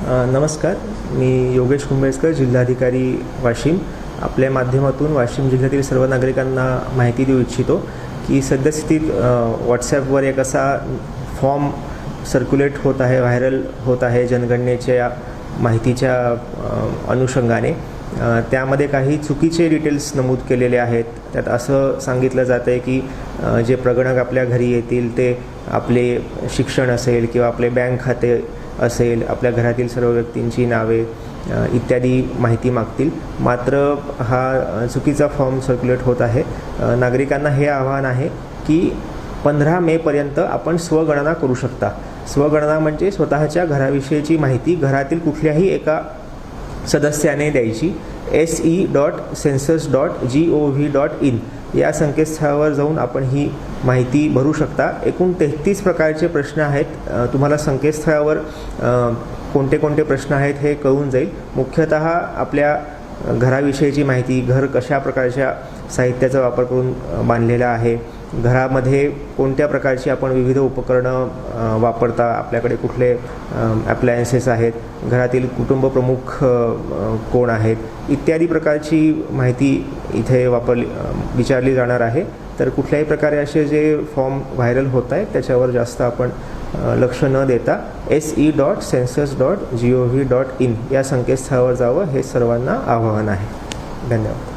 नमस्कार, मी योगेश कुंभेजकर, जिल्हाधिकारी वाशिम. आपल्या माध्यमातून वाशिम जिल्ह्यातील सर्व नागरिकांना माहिती देऊ इच्छितो की सद्यस्थितीत व्हॉट्सॲपवर एक असा फॉर्म सर्क्युलेट होत आहे, व्हायरल होत आहे जनगणनेच्या माहितीच्या अनुषंगाने. त्यामध्ये काही चुकीचे डिटेल्स नमूद केलेले आहेत. त्यात असं सांगितलं जातं आहे की जे प्रगणक आपल्या घरी येतील ते आपले शिक्षण असेल किंवा आपले बँक खाते असेल, आपल्या घरातील सर्व व्यक्तींची नावे इत्यादी माहिती मागतील. मात्र हा चुकीचा फॉर्म सर्क्युलेट होत आहे. नागरिकांना हे आव्हान आहे की 15 मेपर्यंत आपण स्वगणना करू शकता. स्वगणना म्हणजे स्वतःच्या घराविषयीची माहिती घरातील कुठल्याही एका सदस्याने द्यायची. se.census.gov.in या संकेतस्थळावर जाऊन आपण ही माहिती भरू शकता. एकूण 33 प्रकारचे प्रश्न आहेत. तुम्हाला संकेतस्थळावर कोणते कोणते प्रश्न आहेत हे कळून जाईल. मुख्यतः आपल्या घराविषयीची माहिती, घर कशा प्रकारच्या साहित्याचा वापर करून बांधलेला आहे, घरामध्ये कोणत्या प्रकारची आपण विविध उपकरणं वापरता, आपल्याकडे कुठले ॲप्लायन्सेस आहेत, घरातील कुटुंब प्रमुख कोण आहेत, इत्यादी प्रकारची माहिती इथे विचारली जाणार आहे. तर कुठल्याही प्रकारे असे जे फॉर्म व्हायरल होत आहेत त्याच्यावर जास्त आपण लक्ष न देता se.census.gov.in या संकेतस्थळावर जावं हे सर्वांना आवाहन आहे. धन्यवाद.